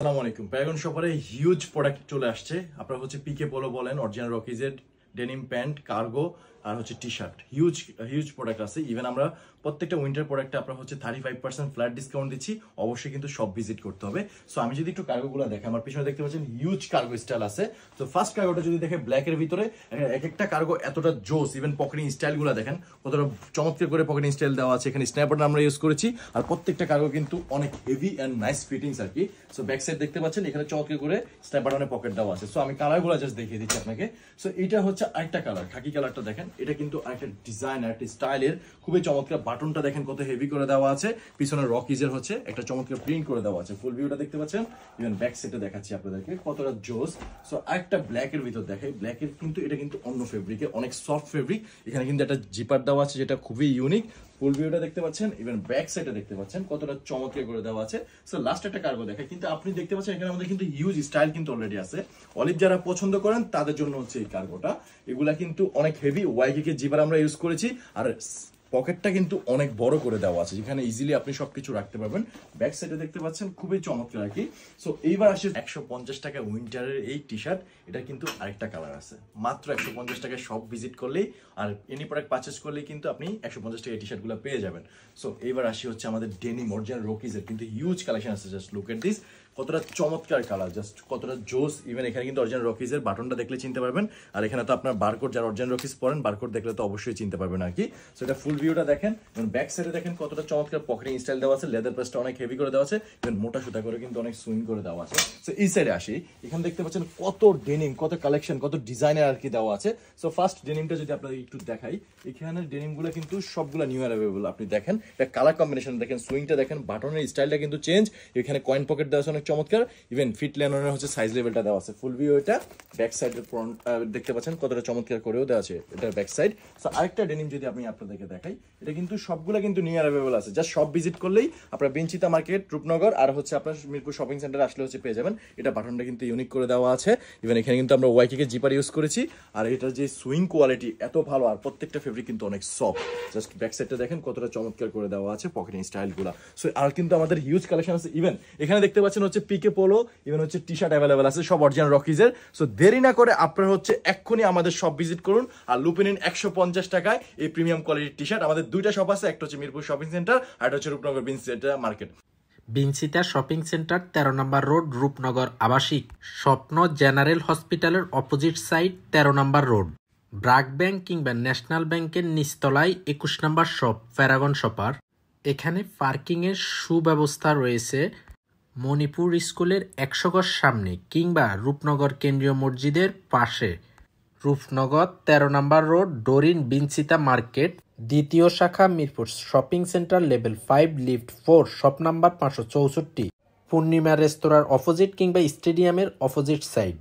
আসসালামু আলাইকুম। Paragon শপারে huge product চলে আসছে। আপনারা হচ্ছে পিকে পোলো বলেন, অরিজিনাল রকিজের ডেনিম প্যান্ট, কার্গো আর হচ্ছে T shirt, huge huge product আছে। ইভেন আমরা প্রত্যেকটা উইন্টার প্রোডাক্টে আপনারা হচ্ছে 35% ফ্ল্যাট ডিসকাউন্ট দিচ্ছি। অবশ্যই কিন্তু সব ভিজিট করতে হবে। সো আমি যদি একটু কার্গোগুলো দেখি, আমার পিছনে দেখতে পাচ্ছেন হিউজ কার্গো স্টাইল আছে। তো ফার্স্ট কার্গোটা যদি দেখে ব্ল্যাকের ভিতরে, এক একটা কার্গো এতটা জোস। ইভেন পকেটিং স্টাইলগুলো দেখেন কতটা চমৎকার করে পকেটিং স্টাইল দেওয়া আছে। এখানে স্ন্যাপ বাটন আমরা ইউজ করেছি। আর প্রত্যেকটা কার্গো কিন্তু অনেক হেভি অ্যান্ড নাইস ফিটিংস আর কি। সো ব্যাক সাইড দেখতে পাচ্ছেন এখানে চমৎকার করে স্ন্যাপ বাটনের পকেট দেওয়া আছে। সো আমি কালারগুলো জাস্ট দেখিয়ে দিচ্ছি আপনাকে। সো এটা হচ্ছে আরেকটা কালার, খাকি কালারটা দেখেন। এটা কিন্তু আরেকটা ডিজাইন, একটা স্টাইলের খুবই চমৎকার। বাটনটা দেখেন কত হেভি করে দেওয়া আছে। পিছনে রকিজের হচ্ছে একটা চমৎকার প্রিন্ট করে দেওয়া আছে। ফুল ভিউটা দেখতে পাচ্ছেন। ইভেন ব্যাক সাইডে দেখাচ্ছি আপনাদেরকে কতটা জোস। সো আরেকটা ব্ল্যাকের ভিতর দেখাই। ব্ল্যাকের কিন্তু এটা কিন্তু অন্য ফেব্রিকের, অনেক সফট ফেব্রিক। এখানে কিন্তু একটা জিপার দেওয়া আছে যেটা খুবই ইউনিক। ফুল ভিউটা দেখতে পাচ্ছেন, ইভেন ব্যাক সাইডে দেখতে পাচ্ছেন কতটা চমৎকার করে দেওয়া আছে। সো লাস্ট একটা কার্গো দেখাই। কিন্তু আপনি দেখতে পাচ্ছেন এখানে আমাদের কিন্তু হিউজ স্টাইল কিন্তু অলরেডি আছে। অলিভ যারা পছন্দ করেন তাদের জন্য হচ্ছে এই কার্গোটা। এগুলা কিন্তু অনেক হেভি। ওয়াইকে জিপার আমরা ইউজ করেছি। আর পকেটটা কিন্তু অনেক বড় করে দেওয়া আছে, যেখানে ইজিলি আপনি সবকিছু রাখতে পারবেন। ব্যাক সাইডে দেখতে পাচ্ছেন খুবই চমৎকার আর কি। সো এইবার আসে 150 টাকা উইন্টারের এই টি শার্ট। এটা কিন্তু আরেকটা কালার আছে। মাত্র 150 টাকায় সব ভিজিট করলেই আর এনি প্রোডাক্ট পারচেস করলেই কিন্তু আপনি 150 টাকা টি শার্টগুলো পেয়ে যাবেন। সো এইবার আসি হচ্ছে আমাদের ডেনিম অরিজিনাল রকিজের কিন্তু হিউজ কালেকশন আছে। জাস্ট লুক এট দিস, কতটা চমৎকার কালার, জাস্ট কতটা জোস। ইভেন এখানে কিন্তু অরিজিনাল রকিজের বাটনটা দেখলে চিনতে পারবেন। আর এখানে তো আপনার বারকোড, যারা অরিজিনাল রকিজ পরেন বারকোড দেখলে তো অবশ্যই চিনতে পারবেন আর কি। সো এটা ফুল ভিউটা দেখেন। ব্যাক সাইডে দেখেন কতটা চমৎকার পকেটিং স্টাইল দেওয়া আছে। লেদার প্রেসটা অনেক হেভি করে দেওয়া আছে। ইভেন মোটা সুতা করে কিন্তু অনেক সুইং করে দেওয়া আছে। সো এই সাইডে আসি, এখানে দেখতে পাচ্ছেন কত ডেনিম, কত কালেকশন, কত ডিজাইনের আর কি দেওয়া আছে। সো ফার্স্ট ডেনিমটা যদি আপনাদের একটু দেখাই, এখানে ডেনিমগুলো কিন্তু সবগুলো নিউ অ্যাভেলেবল। আপনি দেখেন এটা কালার কম্বিনেশন দেখেন, সুইংটা দেখেন, বাটনের স্টাইলটা কিন্তু চেঞ্জ। এখানে কয়েন পকেট দেওয়া আছে অনেক চমৎকার। ইভেন ফিট লেনের হচ্ছে সাইজ লেভেলটা দেওয়া আছে। ফুল ভিউ এটা। ব্যাক সাইডের ফ্রন্ট দেখতে পাচ্ছেন কতটা চমৎকার করেও দেওয়া আছে এটার ব্যাক সাইড। সো আরেকটা ডেনিম যদি আমি আপনাদেরকে দেখাই, এটা কিন্তু সবগুলো কিন্তু নিউ অ্যাভেলেবল আছে। জাস্ট সব ভিজিট করলেই আপনার বিনচিতা মার্কেট, রূপনগর আর হচ্ছে আপনার মিরপুর শপিং সেন্টার আসলে হচ্ছে পেয়ে যাবেন। এটা বাটনটা কিন্তু ইউনিক করে দেওয়া আছে। ইভেন এখানে কিন্তু আমরা ওয়াইকে জিপার ইউজ করেছি। আর এটার যে সুইং কোয়ালিটি এত ভালো, আর প্রত্যেকটা ফেব্রিক কিন্তু অনেক সফট। জাস্ট ব্যাক সাইডটা দেখেন কতটা চমৎকার করে দেওয়া আছে পকেটিং স্টাইলগুলো। সো আর কিন্তু আমাদের হিউজ কালেকশন আছে। ইভেন এখানে দেখতে পাচ্ছেন হচ্ছে পিকে পোলো, ইভেন হচ্ছে টি শার্ট অ্যাভেলেবল আছে, সব অরিজিনাল রকিজের। সো দেরি না করে আপনারা হচ্ছে এক্ষুনি আমাদের সব ভিজিট করুন আর লুপে নিন 150 টাকায় এই প্রিমিয়াম কোয়ালিটির টি শার্ট। আমাদের দুইটা শপ আছে, একটা হচ্ছে মিরপুর শপিং সেন্টার আর একটা হচ্ছে রূপনগর বিনচিতা মার্কেট। বিনচিতা শপিং সেন্টার 13 নম্বর রোড, রূপনগর আবাসিক। স্বপ্ন জেনারেল হসপিটালের অপোজিট সাইড 13 নম্বর রোড। ব্রাক ব্যাংক কিংবা ন্যাশনাল ব্যাংকের নিচতলায় 21 নম্বর শপ, প্যারাগন শপার। এখানে পার্কিংয়ের সুব্যবস্থা রয়েছে। মণিপুর স্কুলের 100 গজ সামনে কিংবা রূপনগর কেন্দ্রীয় মসজিদের পাশে। রূপনগর 13 নম্বর রোড, ডোরিন বিনচিতা মার্কেট, দ্বিতীয় শাখা, Mirpur shopping centre, level 5, lift 4, shop number 564। পূর্ণিমা রেস্তোরাঁর অপোজিট কিংবা স্টেডিয়ামের অপোজিট সাইড।